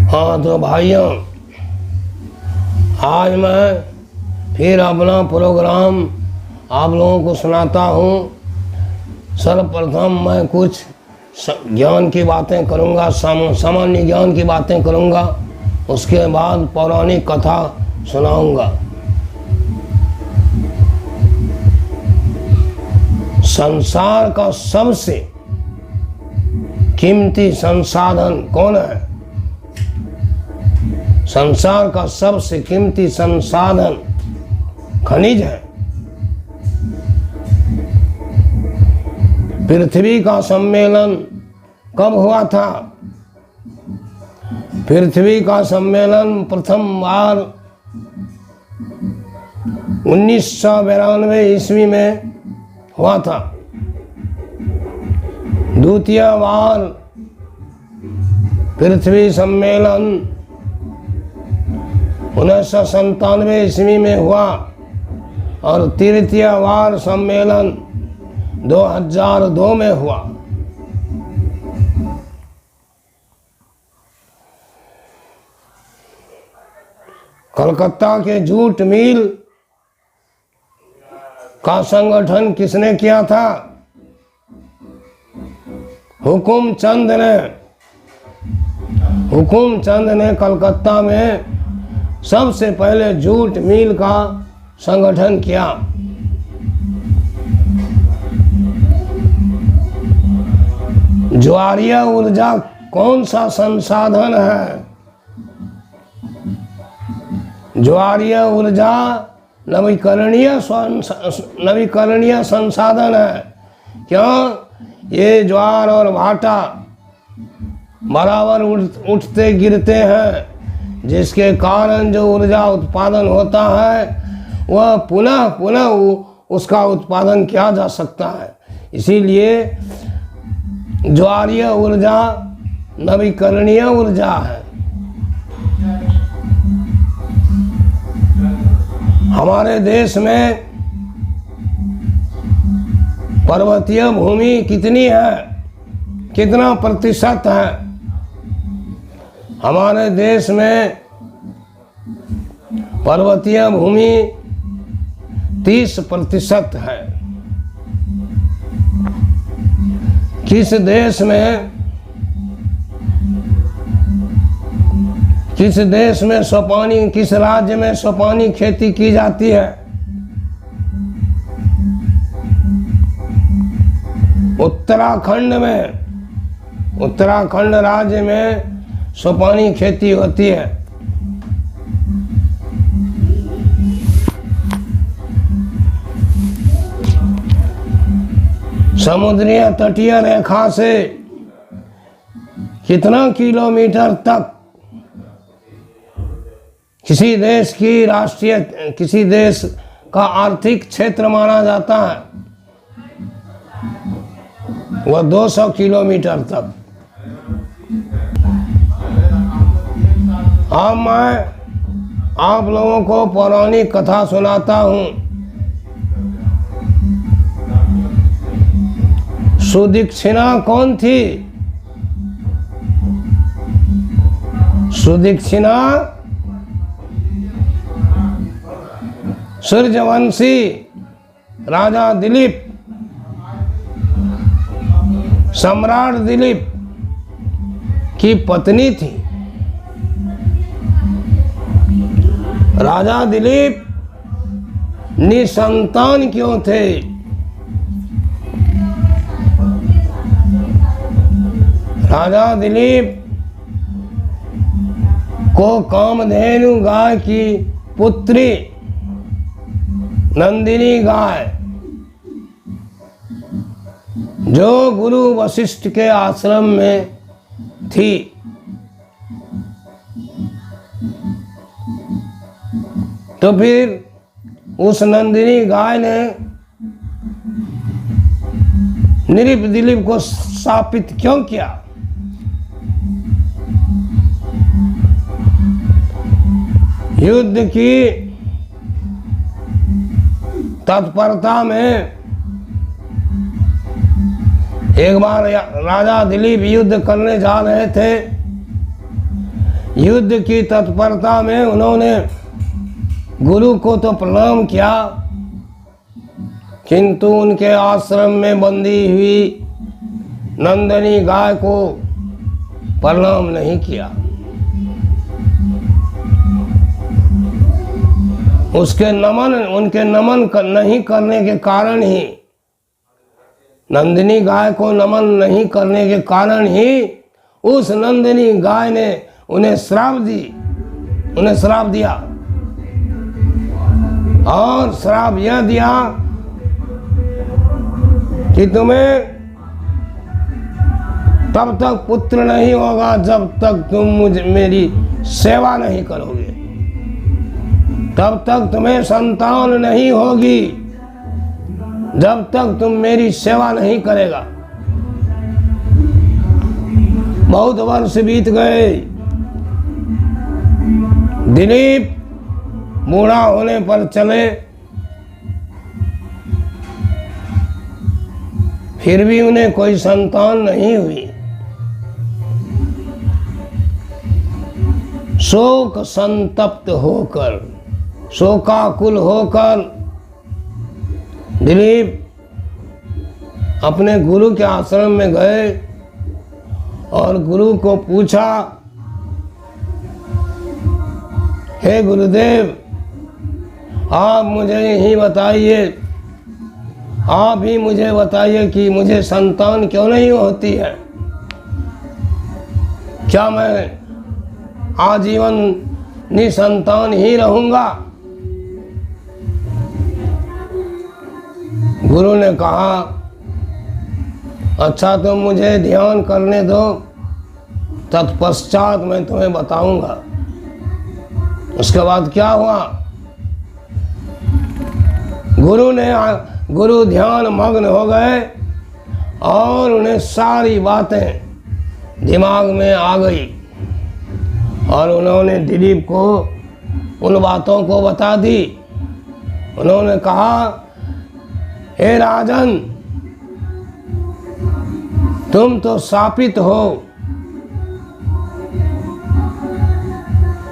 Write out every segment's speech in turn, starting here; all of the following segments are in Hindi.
हाँ तो भाइयों, आज मैं फिर अपना प्रोग्राम आप लोगों को सुनाता हूँ। सर्वप्रथम मैं कुछ ज्ञान की बातें करूँगा, सामान्य ज्ञान की बातें करूँगा, उसके बाद पौराणिक कथा सुनाऊँगा। संसार का सबसे कीमती संसाधन कौन है? संसार का सबसे कीमती संसाधन खनिज है। पृथ्वी का सम्मेलन कब हुआ था? पृथ्वी का सम्मेलन प्रथम बार 1992 ईस्वी में हुआ था। द्वितीय बार पृथ्वी सम्मेलन 1997 ईस्वी में हुआ और तृतीय बार सम्मेलन 2002 में हुआ। कलकत्ता के जूट मिल का संगठन किसने किया था? हुकुमचंद ने कलकत्ता में सबसे पहले जूट मिल का संगठन किया। ज्वारीय ऊर्जा कौन सा संसाधन है? ज्वारीय ऊर्जा नवीकरणीय संसाधन है। क्यों? ये ज्वार और भाटा बराबर उठते गिरते हैं, जिसके कारण जो ऊर्जा उत्पादन होता है वह पुनः उसका उत्पादन किया जा सकता है। इसीलिए ज्वारीय ऊर्जा नवीकरणीय ऊर्जा है। हमारे देश में पर्वतीय भूमि कितनी है? कितना प्रतिशत है? हमारे देश में पर्वतीय भूमि 30% है। किस देश में सोपानी, किस राज्य में सोपानी खेती की जाती है? उत्तराखंड राज्य में सोपानी खेती होती है। समुद्रीय तटीय रेखा से कितना किलोमीटर तक किसी देश का आर्थिक क्षेत्र माना जाता है? वह 200 किलोमीटर तक। अब मैं आप लोगों को पौराणिक कथा सुनाता हूँ। सुदक्षिणा कौन थी? सुदक्षिणा सूर्यवंशी राजा दिलीप, सम्राट दिलीप की पत्नी थी। राजा दिलीप निसंतान क्यों थे? राजा दिलीप को कामधेनु गाय की पुत्री नंदिनी गाय, जो गुरु वशिष्ठ के आश्रम में थी, तो फिर उस नंदिनी गाय ने नृप दिलीप को शापित क्यों किया? युद्ध की तत्परता में एक बार राजा दिलीप युद्ध करने जा रहे थे। युद्ध की तत्परता में उन्होंने गुरु को तो प्रणाम किया, किंतु उनके आश्रम में बंधी हुई नंदिनी गाय को प्रणाम नहीं किया। उनके नमन नहीं करने के कारण ही, नंदिनी गाय को नमन नहीं करने के कारण ही उस नंदिनी गाय ने उन्हें श्राप दिया। और श्राप यह दिया कि तुम्हें तब तक पुत्र नहीं होगा जब तक तुम मेरी सेवा नहीं करोगे, तब तक तुम्हें संतान नहीं होगी जब तक तुम मेरी सेवा नहीं करेगा। बहुत वर्ष बीत गए। दिलीप बूढ़ा होने पर चले, फिर भी उन्हें कोई संतान नहीं हुई। शोक संतप्त होकर, शोकाकुल होकर दिलीप अपने गुरु के आश्रम में गए और गुरु को पूछा, हे गुरुदेव, आप मुझे ही बताइए, आप ही मुझे बताइए कि मुझे संतान क्यों नहीं होती है? क्या मैं आजीवन निसंतान ही रहूंगा? गुरु ने कहा, अच्छा तो मुझे ध्यान करने दो, तत्पश्चात मैं तुम्हें बताऊंगा। उसके बाद क्या हुआ? गुरु ध्यान मग्न हो गए और उन्हें सारी बातें दिमाग में आ गई और उन्होंने दिलीप को उन बातों को बता दी। उन्होंने कहा, हे राजन, तुम तो शापित हो।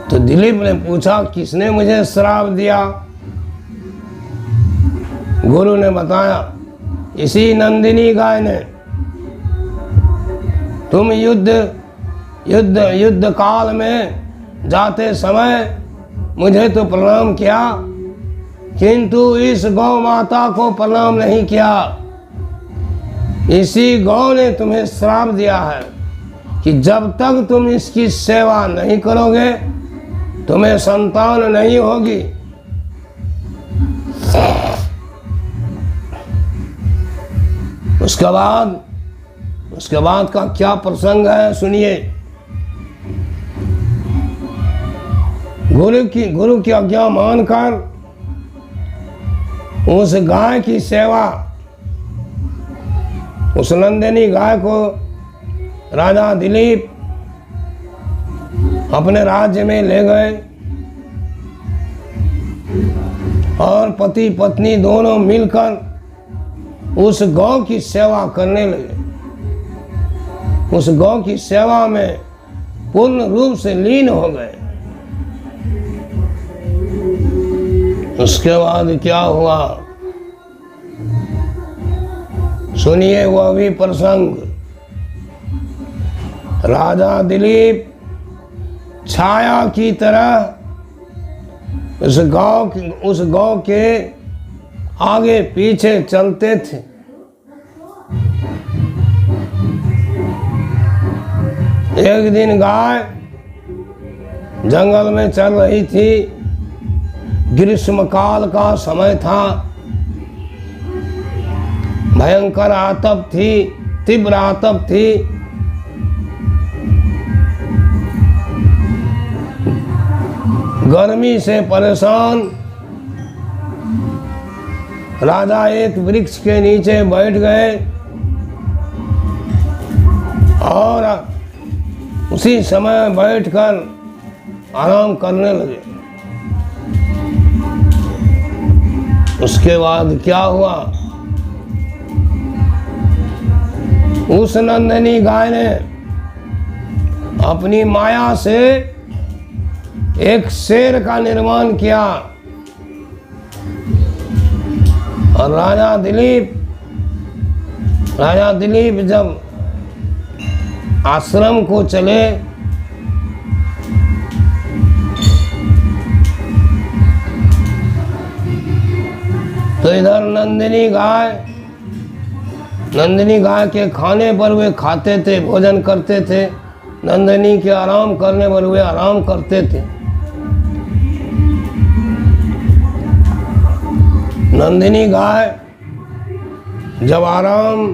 तो दिलीप ने पूछा, किसने मुझे श्राप दिया? गुरु ने बताया, इसी नंदिनी गाय ने। तुम युद्ध काल में जाते समय मुझे तो प्रणाम किया, किंतु इस गौ माता को प्रणाम नहीं किया। इसी गौ ने तुम्हें श्राप दिया है कि जब तक तुम इसकी सेवा नहीं करोगे तुम्हें संतान नहीं होगी। उसके बाद का क्या प्रसंग है सुनिए। गुरु की आज्ञा मानकर उस गाय की सेवा, उस नंदिनी गाय को राजा दिलीप अपने राज्य में ले गए और पति पत्नी दोनों मिलकर उस गौ की सेवा करने लगे। उस गौ की सेवा में पूर्ण रूप से लीन हो गए। उसके बाद क्या हुआ सुनिए वह भी प्रसंग। राजा दिलीप छाया की तरह उस गौ के आगे पीछे चलते थे। एक दिन गाय जंगल में चल रही थी। ग्रीष्मकाल का समय था। भयंकर आतप थी, तीव्र आतप थी। गर्मी से परेशान राजा एक वृक्ष के नीचे बैठ गए और उसी समय बैठकर आराम करने लगे। उसके बाद क्या हुआ, उस नंदिनी गाय ने अपनी माया से एक शेर का निर्माण किया। और राजा दिलीप जब आश्रम को चले तो इधर नंदिनी गाय के खाने पर वे खाते थे, भोजन करते थे। नंदिनी के आराम करने पर वे आराम करते थे। नंदिनी गाय जब आराम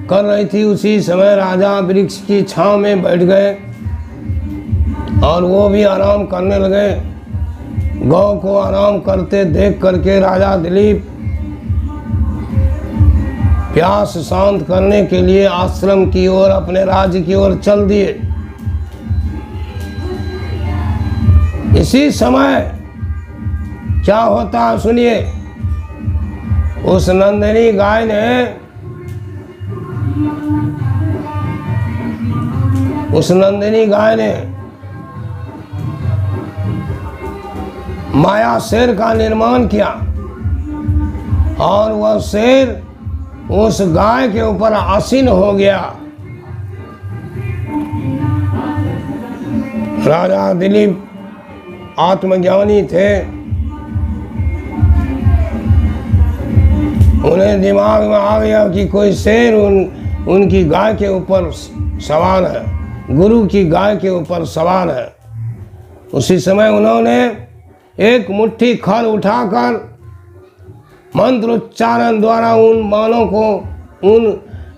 कर रही थी उसी समय राजा वृक्ष की छांव में बैठ गए और वो भी आराम करने लगे। गौ को आराम करते देख करके राजा दिलीप प्यास शांत करने के लिए आश्रम की ओर, अपने राज्य की ओर चल दिए। इसी समय क्या होता है सुनिए। उस नंदिनी गाय ने माया शेर का निर्माण किया और वह शेर उस गाय के ऊपर आसीन हो गया। राजा दिलीप आत्मज्ञानी थे। उन्हें दिमाग में आ गया कि कोई शेर उनकी गाय के ऊपर सवार है, गुरु की गाय के ऊपर सवार है। उसी समय उन्होंने एक मुट्ठी खल उठाकर मंत्र उच्चारण द्वारा उन बाणों को, उन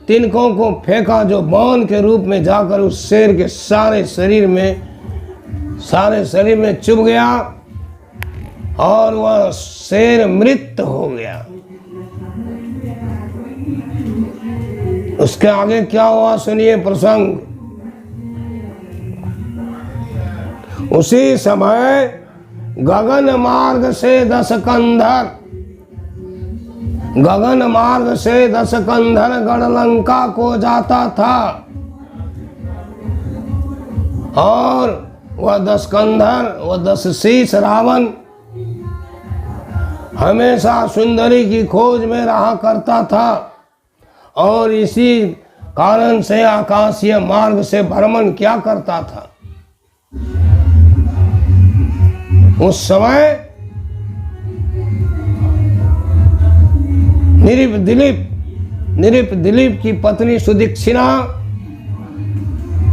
तिनकों को फेंका जो बाण के रूप में जाकर उस शेर के सारे शरीर में चुभ गया और वह शेर मृत हो गया। उसके आगे क्या हुआ सुनिए प्रसंग। उसी समय गगन मार्ग से 10 कंधर गढ़लंका को जाता था और वह 10 कंधर, वह 10 शीश रावण हमेशा सुंदरी की खोज में रहा करता था और इसी कारण से आकाशीय मार्ग से भ्रमण किया करता था। उस समय निरिप दिलीप की पत्नी सुदक्षिणा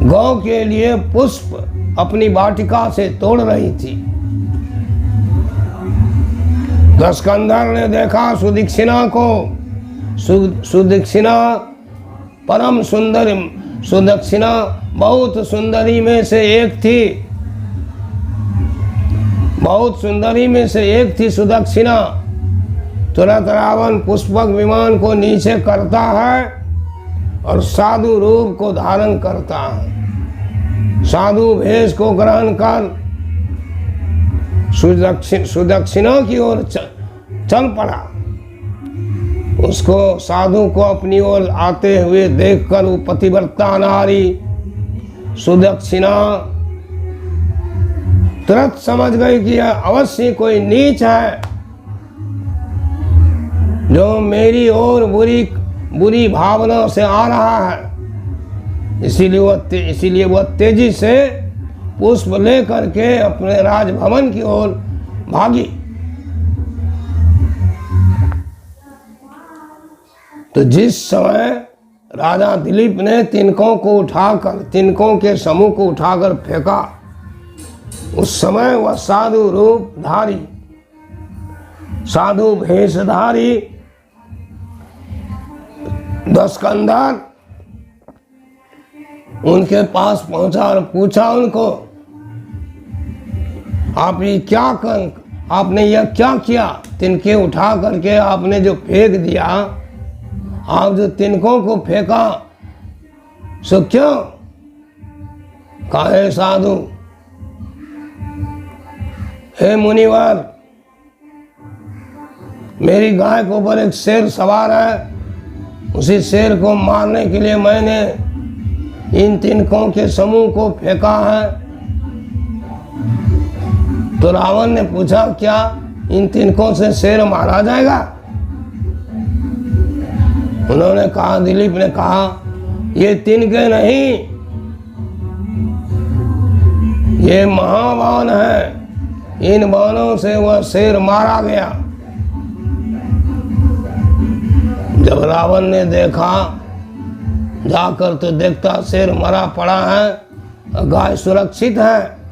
गौ के लिए पुष्प अपनी वाटिका से तोड़ रही थी। 10 कंधर ने देखा सुदक्षिणा को। सुदक्षिणा परम सुंदर, सुदक्षिणा बहुत सुंदरी में से एक थी, बहुत सुंदरी में से एक थी सुदक्षिणा। तुरंत रावण पुष्पक विमान को नीचे करता है और साधु रूप को धारण करता है। साधु भेष को ग्रहण कर सुदक्षिणा की ओर चल पड़ा। उसको साधु को अपनी ओर आते हुए देखकर वो पतिव्रता नारी सुदक्षिणा तुरंत समझ गई कि यह अवश्य कोई नीच है जो मेरी ओर बुरी भावना से आ रहा है। इसीलिए वह तेजी से पुष्प लेकर के अपने राजभवन की ओर भागी। तो जिस समय राजा दिलीप ने तिनकों के समूह को उठाकर फेंका, उस समय वह साधु रूपधारी, साधु भेषधारी 10 कंधर उनके पास पहुंचा और पूछा उनको, आपने यह क्या किया? तिनके उठा करके आपने जो फेंक दिया, आप जो तिनकों को फेंका सो क्यों? काहे साधु, हे मुनिवर, मेरी गाय के ऊपर एक शेर सवार है। उसी शेर को मारने के लिए मैंने इन तिनकों के समूह को फेंका है। तो रावण ने पूछा, क्या इन तिनकों से शेर मारा जाएगा? उन्होंने कहा, दिलीप ने कहा, ये तिनके नहीं, ये महाबाण है, इन बाणों से वह शेर मारा गया। जब रावण ने देखा, जाकर तो देखता शेर मरा पड़ा है, गाय सुरक्षित है।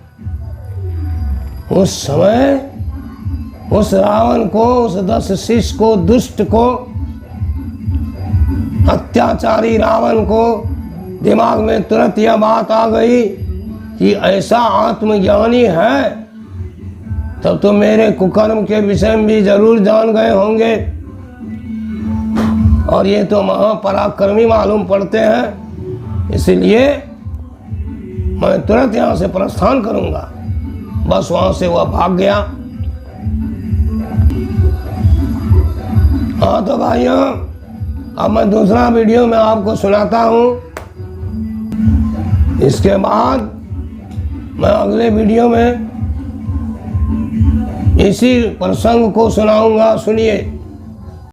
उस समय उस रावण को, उस 10 शिष्य को, दुष्ट को, अत्याचारी रावण को दिमाग में तुरंत यह बात आ गई कि ऐसा आत्मज्ञानी है, तब तो मेरे कुकर्म के विषय में भी जरूर जान गए होंगे, और ये तो महापराक्रमी मालूम पड़ते हैं, इसलिए मैं तुरंत यहाँ से प्रस्थान करूंगा। बस वहां से वह भाग गया। हाँ तो भाइयों, अब मैं दूसरा वीडियो में आपको सुनाता हूँ। इसके बाद मैं अगले वीडियो में इसी प्रसंग को सुनाऊंगा। सुनिए।